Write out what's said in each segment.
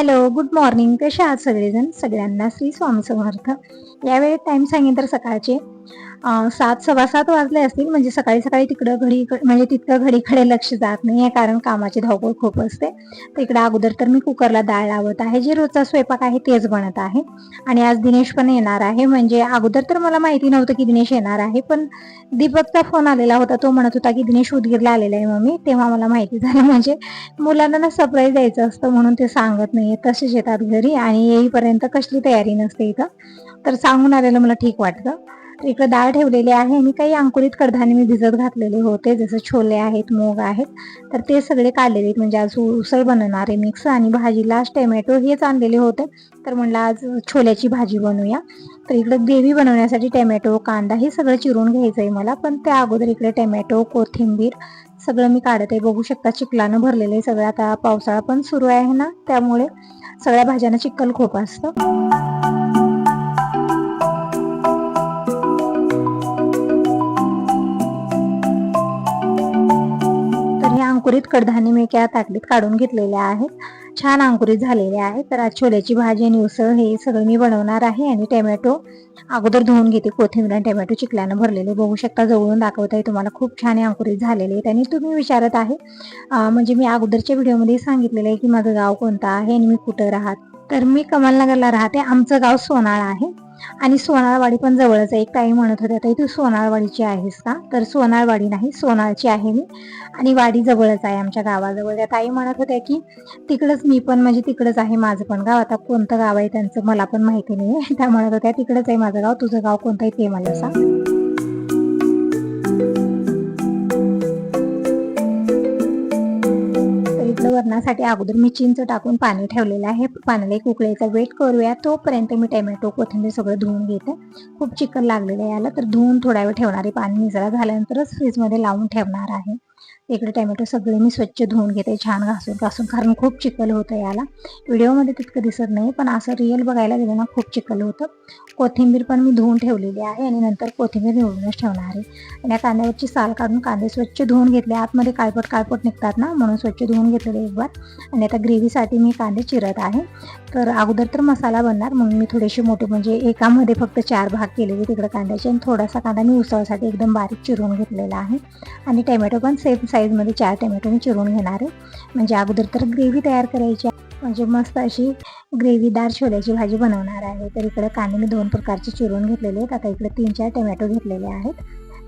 Hello, good morning. कसे आहात सगळेजण? सगळ्यांना श्री स्वामी समर्थ. यावेळी टाइम सांगेन तर सकाळचे 7 7:15 वाजले असतील. म्हणजे सकाळी सकाळी तिकडं म्हणजे तितकं घडीकडे लक्ष जात नाहीये, कारण कामाची धावपळ खूप असते. तर इकडे अगोदर तर मी कुकरला डाळ लावत आहे. जे रोजचा स्वयंपाक आहे तेच बनत आहे. आणि आज दिनेश पण येणार आहे. म्हणजे अगोदर तर मला माहिती नव्हतं की दिनेश येणार आहे, पण दीपकचा फोन आलेला होता. तो म्हणत होता की दिनेश उदगीरला आलेला आहे मम्मी. तेव्हा मला माहिती झालं. म्हणजे मुलांना ना सरप्राईज द्यायचं असतं म्हणून ते सांगत नाहीये. तसेच येतात घरी आणि येईपर्यंत कसली तयारी नसते इथं. तर सांगून आलेलं मला ठीक वाटतं. तर इकडे डाळ ठेवलेली आहे आणि काही अंकुरित कडधान्य मी भिजत घातलेले होते, जसं छोले आहेत, मूग आहेत. तर ते सगळे काढलेले आहेत. म्हणजे आज उसळ बनवणार आहे मिक्स, आणि भाजीला टोमॅटो हेच आणलेले होते. तर म्हणलं आज छोल्याची भाजी बनवूया. तर इकडे ग्रेव्ही बनवण्यासाठी टोमॅटो, कांदा हे सगळं चिरून घ्यायचंय मला. पण त्या अगोदर इकडे टोमॅटो, कोथिंबीर सगळं मी काढत आहे. बघू शकता चिखलानं भरलेलं आहे सगळं. आता पावसाळा पण सुरू आहे ना, त्यामुळे सगळ्या भाज्यांना चिखल खूप असतं. तर हे अंकुरित कडधान्य मी एका ताटलीत काढून घेतलेले आहेत. छान अंकुरित झालेले आहेत. तर आज छोल्याची भाजी आणि उसळ हे सगळं मी बनवणार आहे. आणि टोमॅटो अगोदर धुवून घेते. कोथिंबीर आणि टोमॅटो चिखलानं भरलेले बघू शकता, जवळून दाखवत आहे तुम्हाला. खूप छान अंकुरित झालेले आहेत. आणि तुम्ही विचारत आहे म्हणजे मी अगोदरच्या व्हिडिओमध्ये सांगितलेलं आहे की माझं गाव कोणतं आहे आणि मी कुठं राहत. तर मी कमलनगरला राहते. आमचं गाव सोनाळ आहे आणि सोनाळवाडी पण जवळच आहे. एक ताई म्हणत होत्या, ताई तू सोनाळवाडीची आहेस का? तर सोनाळवाडी नाही, सोनाळची आहे मी. आणि वाडी जवळच आहे आमच्या गावाजवळ. त्या ताई म्हणत होत्या की तिकडच मी पण, म्हणजे तिकडच आहे माझं पण गाव. आता कोणतं गाव आहे त्यांचं मला पण माहिती नाही. त्या म्हणत होत्या तिकडच आहे माझं गाव, तुझं गाव कोणतं आहे ते मला सांग. वरणासाठी अगोदर मी चिंच टाकून पाणी ठेवलेलं आहे. पाण्याला एक उकळीचा वेट करूया. तोपर्यंत मी टोमॅटो, कोथिंबीर सगळं धुवून घेते. खूप चिकन लागलेलं आहे याला, तर धुवून थोडा वेळ ठेवणार आहे. पाणी निचरा झाल्यानंतरच फ्रीजमध्ये लावून ठेवणार आहे. इकडे टोमॅटो सगळे मी स्वच्छ धुवून घेते, छान घासून, कारण खूप चिखल होतं याला. व्हिडिओमध्ये तितकं दिसत नाही, पण असं रिअल बघायला गेलं ना खूप चिखल होतं. कोथिंबीर पण मी धुवून ठेवलेली आहे आणि नंतर कोथिंबीर निवडूनच ठेवणार आहे. आणि या कांद्यावरची साल काढून कांदे स्वच्छ धुवून घेतले. आतमध्ये काळपट निघतात ना, म्हणून स्वच्छ धुवून घेतलेले एक बार. आणि आता ग्रेव्हीसाठी मी कांदे चिरत आहे. तर अगोदर तर मसाला बनणार म्हणून मी थोडेसे मोठे, म्हणजे एकामध्ये फक्त 4 भाग केलेले तिकडे कांद्याचे. आणि थोडासा कांदा मी उसळसाठी एकदम बारीक चिरून घेतलेला आहे. आणि टोमॅटो पण सेम साईजमध्ये 4 टोमॅटो मी चिरून घेणार आहे. म्हणजे अगोदर तर ग्रेव्ही तयार करायची, म्हणजे मस्त अशी ग्रेव्हीदार छोल्याची भाजी बनवणार आहे. तर इकडे कांदे मी 2 प्रकारचे चिरून घेतलेले आहेत. आता इकडे 3-4 टोमॅटो घेतलेले आहेत.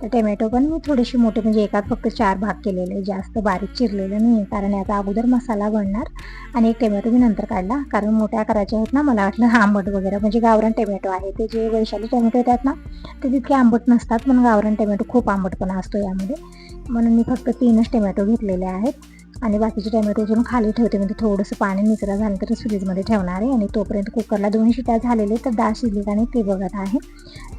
तर टोमॅटो पण मी थोडेसे मोठे, म्हणजे एकात फक्त 4 भाग केलेले, जास्त बारीक चिरलेले नाही, कारण याचा अगोदर मसाला बनणार. आणि एक टोमॅटो मी नंतर काढला, कारण मोठ्या आकाराचे आहेत ना, मला वाटलं आंबट वगैरे, म्हणजे गावरान टोमॅटो आहे. ते जे वैशाली टोमॅटो येतात ना ते तितके आंबट नसतात, पण गावरान टोमॅटो खूप आंबटपणा असतो यामध्ये. म्हणून मी फक्त 3च टोमॅटो घेतलेले आहेत. आणि बाकीचे टोमॅटो उचलून खाली ठेवते, म्हणजे थोडंसं पाणी निचरा झाल्यानंतरच फ्रीजमध्ये ठेवणार आहे. आणि तोपर्यंत कुकरला 2 शिट्या झालेले, तर डाळ शिजली का नाही ते बघत आहे.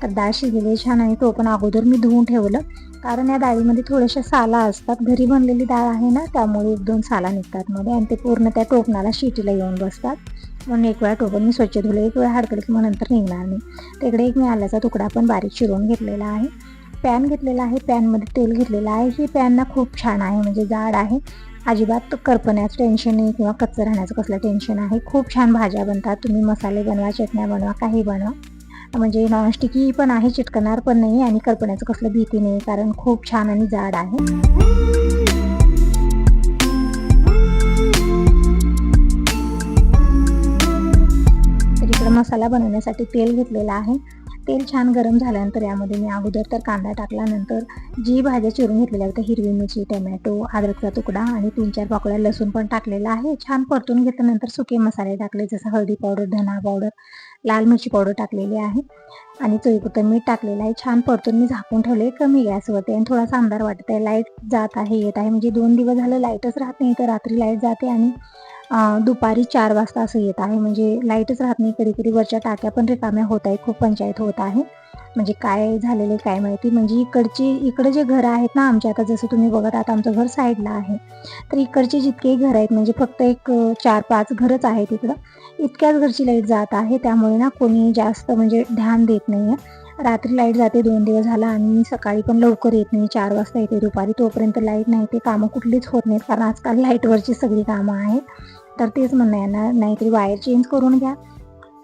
तर डाळ शिजलेली छान, आणि तो पण अगोदर मी धुवून ठेवलं, कारण या डाळीमध्ये थोड्याशा साला असतात. घरी बनलेली डाळ आहे ना, त्यामुळे 1-2 साला निघतात मध्ये, आणि ते पूर्ण त्या टोपणाला शिटीला येऊन बसतात. म्हणून एक वेळा टोपण मी स्वच्छ धुलं, एक वेळा हडकलं की मग नंतर निघणार नाही. तिकडे एक मी आल्याचा तुकडा पण बारीक चिरून घेतलेला आहे. पॅन घेतलेला आहे, पॅनमध्ये तेल घेतलेलं आहे. ही पॅन ना खूप छान आहे, म्हणजे जाड आहे, अजिबात करपण्याचं टेन्शन नाही किंवा कच्चं राहण्याचं कसलं टेन्शन आहे. खूप छान भाज्या बनतात. तुम्ही मसाले बनवा, चटण्या बनवा, काही बनवा. म्हणजे नॉनस्टिकी पण आहे, चिटकणार पण नाही आणि करपण्याचं कसलं भीती नाही, कारण खूप छान आणि जाड आहे. तर इकडे मसाला बनवण्यासाठी तेल घेतलेला आहे. तेल छान गरम झाल्यानंतर यामध्ये मी अगोदर तर कांदा टाकला, नंतर जी भाज्या चिरून घेतलेल्या होत्या, हिरवी मिरची, टोमॅटो, अद्रकचा तुकडा आणि 3-4 पाकळ्या लसूण पण टाकलेला आहे. छान परतून घेतल्यानंतर सुके मसाले टाकले, जसं हळदी पावडर, धना पावडर, लाल मिरची पावडर टाकलेली आहे आणि चवीपुरतं मीठ टाकलेलं आहे. छान परतून मी झाकून ठेवले कमी गॅसवरती. आणि थोडासा अंधार वाटत आहे, लाईट जात आहे येत आहे, म्हणजे 2 दिवस झालं लाईटच राहत नाही. तर रात्री लाईट जाते आणि दुपारी 4 वाजता असं येत आहे, म्हणजे लाईटच राहत नाही. कधी वरच्या टाक्या पण रिकाम्या होत आहेत, खूप पंचायत होत आहे. म्हणजे काय झालेलं काय माहिती. म्हणजे इकडे जे घरं आहेत ना आमच्या, आता जसं तुम्ही बघत आहात आमचं घर साईडला आहे, तर इकडचे जितकेही घर आहेत, म्हणजे फक्त एक 4-5 घरच आहेत इकडं, इतक्याच घरची लाईट जात आहे. त्यामुळे ना कोणी जास्त म्हणजे ध्यान देत नाही आहे. रात्री लाईट जाते 2 दिवस झाला, आणि सकाळी पण लवकर येत नाही, 4 वाजता येते दुपारी. तोपर्यंत लाईट नाही, ते कामं कुठलीच होत नाहीत, कारण आजकाल लाईटवरची सगळी कामं आहेत. तर तेच म्हणणं यांना, नाहीतरी वायर चेंज करून घ्या,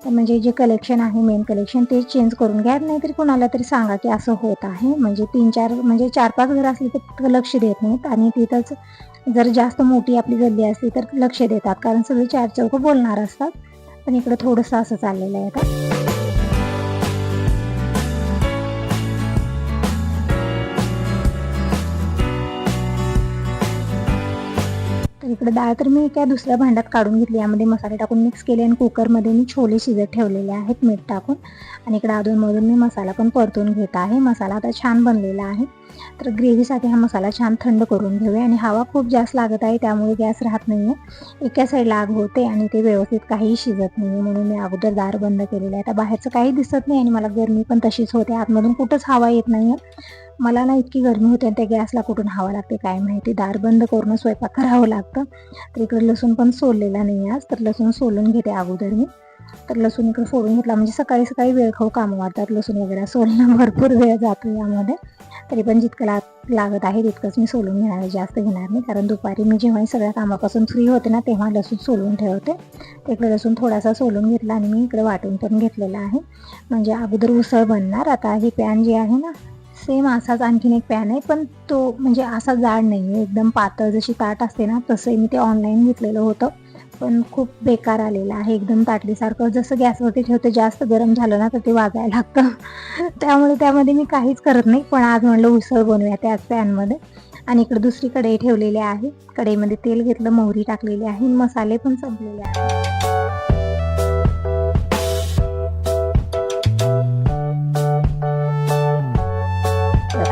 म्हणजे जे कलेक्शन आहे मेन कलेक्शन ते चेंज करून घ्या, नाहीतरी कोणाला तरी सांगा की असं होत आहे. म्हणजे 3-4 म्हणजे 4-5 घरं असली तर लक्ष देत नाहीत, आणि तिथंच जर जास्त मोठी आपली गल्ली असली तर लक्ष देतात, कारण सगळे 4 चौघं बोलणार असतात. पण इकडे थोडंसं असं चाललेलं आहे आता. तर इकडे डाळ तर मी एका दुसऱ्या भांड्यात काढून घेतली, यामध्ये मसाले टाकून मिक्स केले, आणि कुकरमध्ये मी छोले शिजत ठेवलेले आहेत मीठ टाकून. आणि इकडे अधूनमधून मी मसाला पण परतून घेत आहे. मसाला आता छान बनलेला आहे. तर ग्रेव्हीसाठी हा मसाला छान थंड करून घेऊया, आणि हवा खूप जास्त लागत आहे त्यामुळे गॅस राहत नाही आहे, एका साईडला आग होते आणि ते व्यवस्थित काहीही शिजत नाही आहे, म्हणून मी अगोदर दार बंद केलेलं आहे. आता बाहेरचं काही दिसत नाही आणि मला गरमी पण तशीच होते, आतमधून कुठंच हवा येत नाही आहे. मला ना इतकी गरमी होते आणि त्या गॅसला कुठून हवा लागते काय माहिती, दार बंद करून स्वयंपाक करावं लागतं. तर इकडे लसूण पण सोललेला नाही आज, तर लसूण सोलून घेते अगोदर मी. तर लसूण इकडे फोडून घेतला, म्हणजे सकाळी सकाळी वेळखाऊ कामं वाटतात, लसूण वगैरे सोलणं भरपूर वेळ जातो यामध्ये. तरी पण जितकं लागत आहे तितकंच मी सोलून घेणार आहे, जास्त घेणार नाही, कारण दुपारी मी जेव्हा सगळ्या कामापासून फ्री होते ना तेव्हा लसूण सोलून ठेवते. तर इकडे लसूण थोडासा सोलून घेतला आणि मी इकडे वाटून पण घेतलेला आहे, म्हणजे अगोदर उसळ बनणार. आता हे पॅन जे आहे ना, सेम असाच आणखीन एक पॅन आहे, पण तो म्हणजे असा जाड नाही आहे, एकदम पातळ जशी ताट असते ना तसं मी ते ऑनलाईन घेतलेलं होतं, पण खूप बेकार आलेलं आहे, एकदम ताटलीसारखं. जसं गॅसवरती ठेवते जास्त गरम झालं ना तर ते वाजायला लागतं त्यामुळे त्यामध्ये मी काहीच करत नाही. पण आज म्हणलं उसळ बनवूया त्याच पॅनमध्ये. आणि इकडे दुसरी कढई ठेवलेली आहे, कढईमध्ये तेल घेतलं, मोहरी टाकलेली आहे, मसाले पण संपलेले आहे.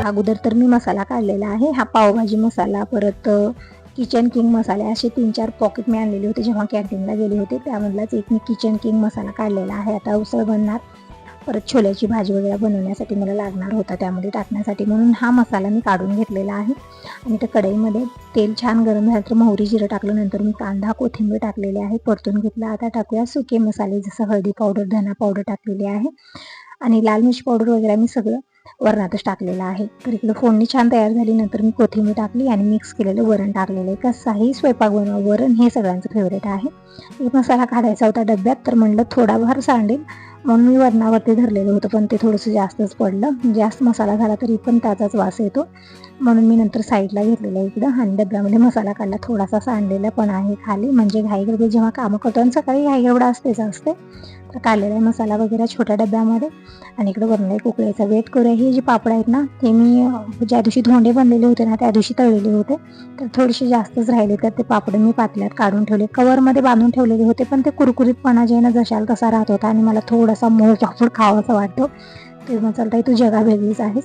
अगोदर तर मी मसाला काढलेला आहे, हा पावभाजी मसाला, परत किचन किंग मसाले, असे 3-4 पॉकेट मी आणलेले होते जेव्हा कॅन्टीनला गेले होते, त्यामधलाच एक मी किचन किंग मसाला काढलेला आहे. आता उसळ बनणार, परत छोल्याची भाजी वगैरे बनवण्यासाठी मला लागणार होता त्यामध्ये टाकण्यासाठी, म्हणून हा मसाला मी काढून घेतलेला आहे. आणि त्या कढईमध्ये तेल छान गरम झालं तर मोहरी जिरं टाकलं, नंतर मी कांदा कोथिंबीर टाकलेली आहे, परतून घेतला. आता टाकूया सुके मसाले, जसं हळदी पावडर, धना पावडर टाकलेली आहे, आणि लाल मिरची पावडर वगैरे मी सगळं वरणातच टाकलेलं आहे. तर इकडे फोडणी छान तयार झाली, नंतर मी कोथिंबीर टाकली आणि मिक्स केलेलं वरण टाकलेलं आहे. कसाही स्वयंपाक बनवा, वरण हे सगळ्यांचं फेवरेट आहे. एक मसाला काढायचा होता डब्यात, तर म्हणलं थोडाफार सांडेल म्हणून मी वरणावरती धरलेलं होतं, पण ते थोडंसं जास्तच पडलं, जास्त मसाला झाला तरी पण त्याचाच वास येतो, म्हणून मी नंतर साईडला घेतलेलं इकडं. आणि डब्यामध्ये मसाला काढला, थोडासा सांडलेला पण आहे खाली, म्हणजे घाईगडबड जेव्हा कामं करतो आणि सकाळी घाईगडबड असते. तर काढलेला मसाला वगैरे छोट्या डब्यामध्ये. आणि इकडे वरण एक उकळायचा वेट करूया. हे जे पापड आहेत ना, ते मी ज्या दिवशी धोंडे बनलेले होते ना त्या दिवशी तळलेले होते, तर थोडेसे जास्तच राहिले, तर ते पापड मी पातल्यात काढून ठेवले, कवरमध्ये बांधून ठेवलेले होते, पण ते कुरकुरीतपणा जे ना जशाला तसा राहत होता, आणि मला थोडासा मऊ पापड खावासा वाटतो. ते मग चालतं तू जगा वेगळीच आहेस.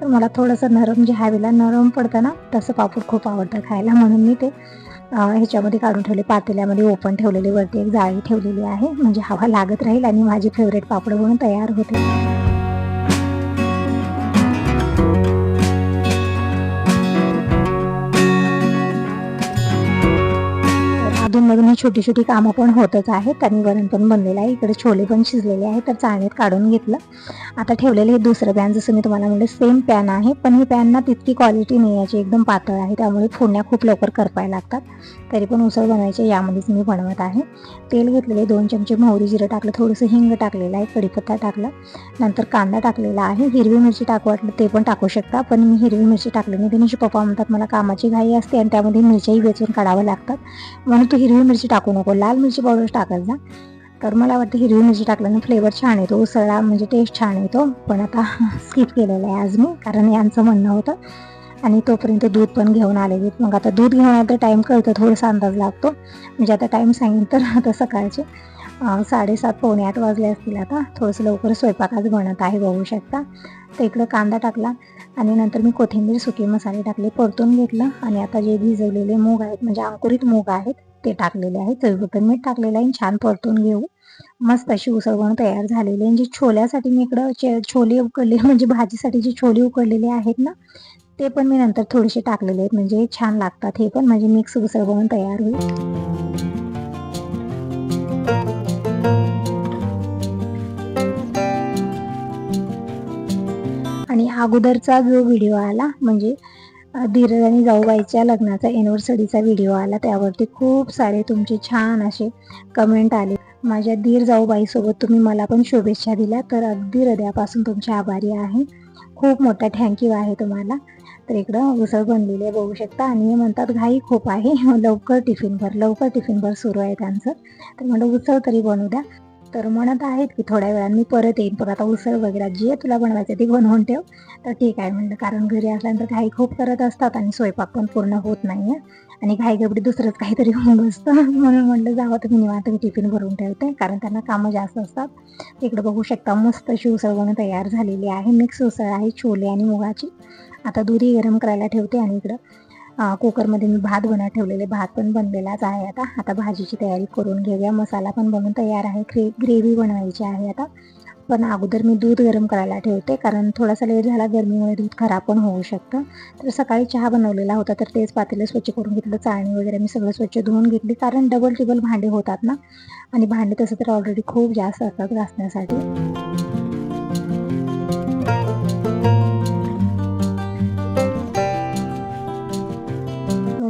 तर मला थोडंसं नरम, जे हवेला नरम पडतं ना तसं पापड खूप आवडतं खायला, म्हणून मी ते ह्याच्यामध्ये काढून ठेवले, पातेल्यामध्ये ओपन ठेवलेले, वरती एक जाळी ठेवलेली आहे, म्हणजे हवा लागत राहील आणि माझी फेवरेट पापड म्हणून तयार होते. अधूनमधून ही छोटी छोटी कामं पण होतच आहेत, आणि वरण पण बनलेलं आहे, इकडे छोले पण शिजलेले आहेत, तर चाळणीत काढून घेतलं. आता ठेवलेलं हे दुसरं पॅन, जसं मी तुम्हाला म्हणलं सेम पॅन आहे, पण ही पॅन ना तितकी क्वालिटी नाही याची, एकदम पातळ आहे, त्यामुळे फोडण्या खूप लवकर करपायला लागतात. तरी पण उसळ बनवायची यामध्येच मी बनवत आहे. तेल घेतलेले, 2 चमचे मोहरी जिरं टाकलं, थोडंसं हिंग टाकलेलं आहे, कढीपत्ता टाकला, नंतर कांदा टाकलेला आहे, हिरवी मिरची टाकू वाटलं ते पण टाकू शकता, पण मी हिरवी मिरची टाकली नाही, दिनेश पप्पा म्हणतात मला कामाची घाई असते आणि त्यामध्ये मिरच्याही वेचून काढावं लागतात, म्हणून तू हिरवी मिरची टाकू नको, लाल मिरची पावडर टाकायला जा. तर मला वाटतं हिरवी मिरची टाकल्यानं फ्लेवर छान येतो, उसळला म्हणजे टेस्ट छान येतो, पण आता स्किप केलेलं आहे आज मी, कारण यांचं म्हणणं होतं. आणि तोपर्यंत दूध पण घेऊन आलेले, मग आता दूध घेऊन आलं तर टाईम कळतं, थोडासा अंदाज लागतो, म्हणजे आता टाईम सांगेन तर आता सकाळचे 7:30 पावणे 8 वाजले असतील. आता थोडंसं लवकर स्वयंपाक आज बनत आहे, बघू शकता. तर इकडं कांदा टाकला, आणि नंतर मी कोथिंबीर, सुके मसाले टाकले, परतून घेतलं, आणि आता जे भिजवलेले मूग आहेत, म्हणजे अंकुरित मूग आहेत, ते टाकलेले आहेत, चवीपुरतं मीठ टाकलेलं आहे, छान परतून घेऊ. मस्त अशी उसळ बनवून तयार झालेली आहे. जे छोल्यासाठी मी इकडं छोले उकडले, म्हणजे भाजीसाठी जे छोले उकडलेले आहेत ना, ते पण मी नंतर थोडेसे टाकलेले आहेत, म्हणजे छान लागतात हे पण, म्हणजे मिक्स उसळ बनवून तयार होईल. आणि अगोदरचा जो व्हिडिओ आला, म्हणजे धीरज आणि जाऊबाईच्या लग्नाचा एनिव्हर्सरीचा व्हिडिओ आला, त्यावरती खूप सारे तुमचे छान असे कमेंट आले. माझ्या धीर जाऊबाईसोबत तुम्ही मला पण शुभेच्छा दिल्या, तर अगदी हृदयापासून तुमचे आभारी आहे. खूप मोठा थँक्यू आहे तुम्हाला. तर इकडं उसळ बनलेली आहे बघू शकता. आणि हे म्हणतात घाई खूप आहे, लवकर टिफिन भर सुरू आहे त्यांचं. तर म्हणलं उसळ तरी बनवू द्या. तर म्हणत आहेत की थोड्या वेळाने मी परत येईन, पण आता उसळ वगैरे जे तुला बनवायचं ते बनवून ठेव. तर ठीक आहे म्हणलं, कारण घरी असल्यानंतर घाई खूप करत असतात आणि स्वयंपाक पण पूर्ण होत नाही आहे आणि घाई गडबडी दुसरंच काहीतरी होऊन बसतं. म्हणून म्हटलं जावं तुम्ही निवांत मी टिफिन भरून ठेवते, कारण त्यांना कामं जास्त असतात. इकडे बघू शकता मस्त अशी उसळ बनवून तयार झालेली आहे. मिक्स उसळ आहे, छोले आणि मुगाची. आता दूधही गरम करायला ठेवते आणि इकडं कुकरमध्ये मी भात बनवत ठेवलेले, भात पण बनलेलाच आहे. आता भाजीची तयारी करून घेऊया. मसाला पण बनवून तयार आहे, ग्रेव्ही बनवायची आहे आता. पण अगोदर मी दूध गरम करायला ठेवते, कारण थोडासा लेट झाला गरमीमुळे दूध खराब पण होऊ शकतं. तर सकाळी चहा बनवलेला होता, तर तेच पातेलं स्वच्छ करून घेतलं, चाळणी वगैरे मी सगळं स्वच्छ धुवून घेतली, कारण डबल टिबल भांडे होतात ना. आणि भांडे तसं तर ऑलरेडी खूप जास्त असतात घासण्यासाठी.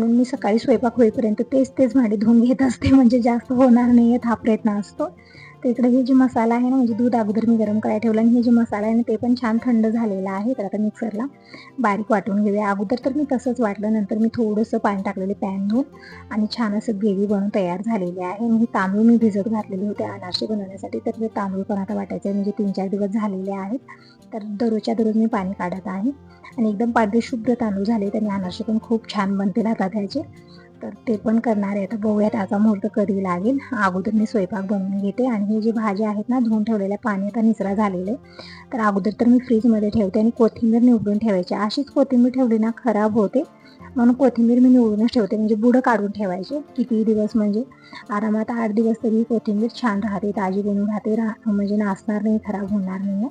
मी सकाळी स्वयंपाक होईपर्यंत तेच भांडे धुवून घेत असते, म्हणजे जास्त होणार नाही हा प्रयत्न असतो. तर इकडे हे जे मसाला आहे ना, म्हणजे दूध अगोदर मी गरम करायला ठेवलं आणि हे जे मसाला आहे ना ते पण छान थंड झालेला आहे. तर आता मिक्सरला बारीक वाटून घेऊया. अगोदर तर मी तसंच वाटलं, नंतर मी थोडंसं पाणी टाकलेलं पॅन धुवून आणि छान असं ग्रेव्ही बनवून तयार झालेली आहे. आणि हे तांदूळ मी भिजत घातलेले होते अनारसे बनवण्यासाठी, तर ते तांदूळ पण आता वाटायचे, म्हणजे 3-4 दिवस झालेले आहेत. तर दररोजच्या दररोज मी पाणी काढत आहे आणि एकदम पांढरे शुभ्र तांदूळ झाले, आणि अनारसे पण खूप छान बनतील आता त्याचे. तर ते पण करणार आहे. आता बघूया त्याचा मुहूर्त कधी लागेल. अगोदर मी स्वयंपाक बनवून घेते. आणि हे जे भाज्या आहेत ना धुवून ठेवलेल्या, पाणी आता निचरा झालेले, तर अगोदर तर मी फ्रीजमध्ये ठेवते आणि कोथिंबीर निवडून ठेवायची. अशीच कोथिंबीर ठेवली ना खराब होते, म्हणून कोथिंबीर मी निवडूनच ठेवते, म्हणजे बुडं काढून ठेवायचे. किती दिवस म्हणजे आरामात 8 दिवस तरी कोथिंबीर छान राहते, ताजी बनून राहते, म्हणजे नासणार नाही, खराब होणार नाही.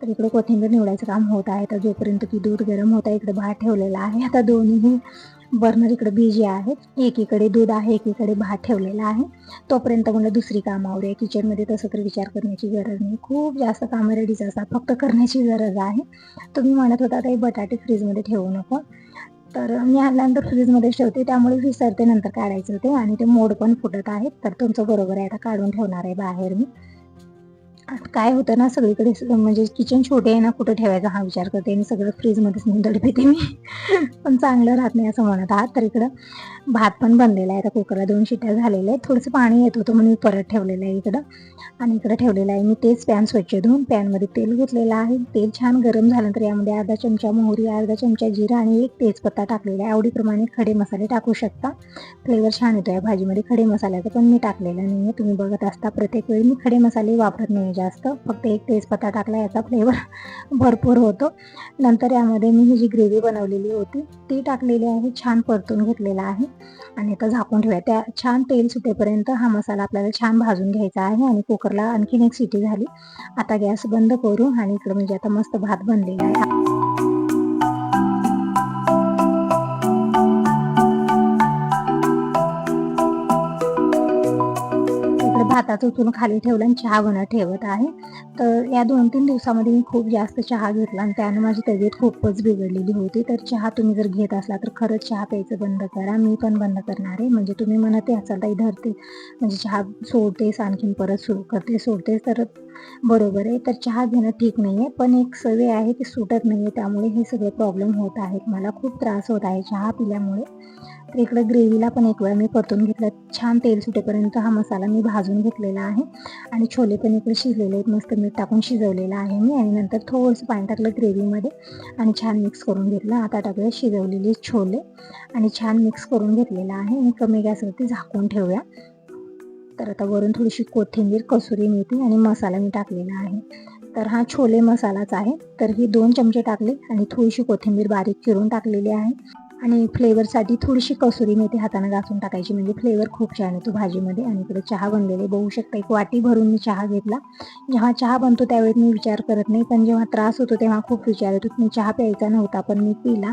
तर इकडे कोथिंबीर निवडायचं काम होत आहे. तर जोपर्यंत की दूध गरम होत आहे, इकडे भात ठेवलेला आहे. आता दोन्ही बर्नर इकडे बिझी आहेत, एकीकडे दूध आहे, एकीकडे भात ठेवलेला आहे. तोपर्यंत मला दुसरी कामं आवडे. किचनमध्ये तसं तर विचार करण्याची गरज नाही, खूप जास्त कामं रेडीच असतात, फक्त करण्याची गरज आहे. तुम्ही म्हणत होता काही बटाटे फ्रीजमध्ये ठेवू नको, तर मी आणल्यानंतर फ्रीजमध्येच ठेवते, त्यामुळे विसरते नंतर काढायचं होते. आणि ते मोड पण फुटत आहेत. तर तुमचं बरोबर आहे, आता काढून ठेवणार आहे बाहेर मी. काय होतं ना, सगळीकडे म्हणजे किचन छोटे आहे ना, कुठं ठेवायचा हा विचार करते आणि सगळं फ्रीजमध्येच नेऊन दडपते मी. पण चांगलं राहत नाही असं म्हणत आहात. तर इकडं भात पण बनलेला आहे. आता कुकरला 2 शिट्ट्या झालेल्या आहेत. थोडंसं पाणी येत होतं म्हणून मी परत ठेवलेलं आहे इकडं. आणि इकडं ठेवलेलं आहे मी तेच पॅन स्वच्छ धुवून पॅनमध्ये तेल घेतलेलं आहे. तेल छान गरम झाल्यानंतर यामध्ये अर्धा चमचा मोहरी, अर्धा चमचा जिरा आणि 1 तेजपत्ता टाकलेला आहे. आवडीप्रमाणे खडे मसाले टाकू शकता, फ्लेवर छान येतो या भाजीमध्ये. खडे मसाल्याचं पण मी टाकलेलं नाही आहे, तुम्ही बघत असता प्रत्येक वेळी मी खडे मसाले वापरत नाही जास्त, फक्त 1 तेजपत्ता टाकला, याचा फ्लेवर भरपूर होतो. नंतर यामध्ये मी ही जी ग्रेव्ही बनवलेली होती ती टाकलेली आहे, छान परतून घेतलेला आहे. आणि आता झाकून ठेवूया. त्या छान तेल सुटेपर्यंत हा मसाला आपल्याला छान भाजून घ्यायचा आहे. आणि कुकरला आणखीन 1 शिटी झाली. आता गॅस बंद करू. आणि इकडं म्हणजे आता मस्त भात बनलेला आहे. भाताचं उचलून खाली ठेवलं आणि चहा बनवत ठेवत आहे. तर या 2-3 दिवसामध्ये मी खूप जास्त चहा घेतला आणि त्यानं माझी तब्येत खूपच बिघडलेली होती. तर चहा तुम्ही जर घेत असला तर खरंच चहा प्यायचं बंद करा. मी पण बंद करणार आहे. म्हणजे तुम्ही म्हणत असाल ताई धरते, म्हणजे चहा सोडतेस आणखीन परत सुरू करते, सोडतेस, तर बरोबर आहे. तर चहा घेणं ठीक नाही आहे, पण एक सवय आहे ती सुटत नाही आहे, त्यामुळे हे सगळे प्रॉब्लेम होत आहेत. मला खूप त्रास होत आहे चहा पिल्यामुळे. तर इकडं ग्रेव्हीला पण एक वेळा मी परतून घेतलं, छान तेल सुटेपर्यंत हा मसाला मी भाजून घेतलेला आहे. आणि छोले पण इकडे शिजलेले आहेत, मस्त मीठ टाकून शिजवलेलं आहे मी. आणि नंतर थोडंसं पाणी टाकलं ग्रेव्हीमध्ये आणि छान मिक्स करून घेतलं. आता टाकूया शिजवलेले छोले आणि छान मिक्स करून घेतलेलं आहे. आणि कमी गॅसवरती झाकून ठेवूया. तर आता वरून थोडीशी कोथिंबीर, कसुरी मेथी आणि मसाला मी टाकलेला आहे. तर हा छोले मसालाच आहे. तर ही 2 चमचे टाकले आणि थोडीशी कोथिंबीर बारीक चिरून टाकलेली आहे. आणि फ्लेवरसाठी थोडीशी कसुरी मेथी हाताने घासून टाकायची, म्हणजे फ्लेवर खूप छान येतो भाजीमध्ये. आणि इकडे चहा बनलेले बघू शकता, 1 वाटी भरून मी चहा घेतला. जेव्हा चहा बनतो त्यावेळी मी विचार करत नाही, पण जेव्हा त्रास होतो तेव्हा खूप विचार येतो. मी चहा प्यायचा नव्हता, पण मी पिला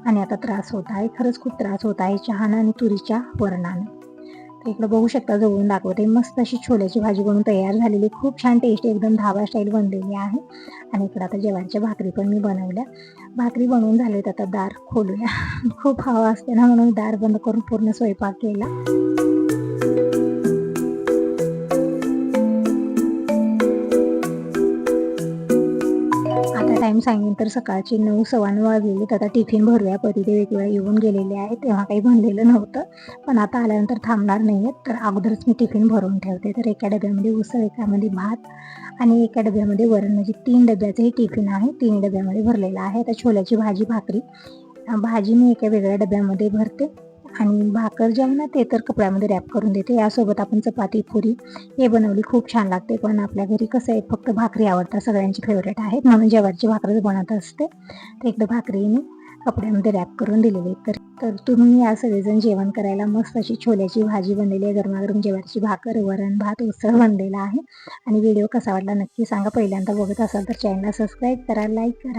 आणि आता त्रास होत आहे. खरंच खूप त्रास होत आहे चहानं आणि तुरीच्या वरणानं. तर इकडे बघू शकता, जवळून दाखवते, मस्त अशी छोल्याची भाजी बनवून तयार झालेली, खूप छान टेस्टी एकदम धाबा स्टाईल बनलेली आहे. आणि इकडे आता ज्वारीच्या भाकरी पण मी बनवल्या. भाकरी बनवून झालेत, आता दार खोलूया. खूप हवा असते ना, म्हणून दार बंद करून पूर्ण स्वयंपाक केला. टाइम सांगेन तर सकाळची 9 सव्वा 9 वाजलेली. तर आता टिफिन भरूया. पतिदेव एक वेळा येऊन गेलेले आहेत, तेव्हा काही बनलेलं नव्हतं, पण आता आल्यानंतर थांबणार नाहीयेत, तर अगोदरच मी टिफिन भरून ठेवते. तर एका डब्यामध्ये उसळ, एकामध्ये भात आणि एका डब्यामध्ये वरण, म्हणजे 3 डब्याचं हे टिफिन आहे. 3 डब्यामध्ये भरलेलं आहे. आता छोल्याची भाजी, भाकरी, भाजी मी एका वेगळ्या डब्यामध्ये भरते आणि भाकर जे आहे ना, ते तर कपड्यामध्ये रॅप करून देते. यासोबत आपण चपाती, पुरी हे बनवली, खूप छान लागते. पण आपल्या घरी कसं आहे, फक्त भाकरी आवडतात, सगळ्यांची फेवरेट आहेत, म्हणून ज्वारीची भाकरच बनवत असते. तर एकदा भाकरी मी कपड्यामध्ये रॅप करून दिलेली. तर तुम्ही या सगळेजण जेवण करायला. मस्त अशी छोल्याची भाजी बनलेली आहे, गरमागरम ज्वारीची भाकर, वरण, भात, उसळ बनलेला आहे. आणि व्हिडिओ कसा वाटला नक्की सांगा. पहिल्यांदा बघत असाल तर चॅनलला सबस्क्राईब करा, लाईक करा.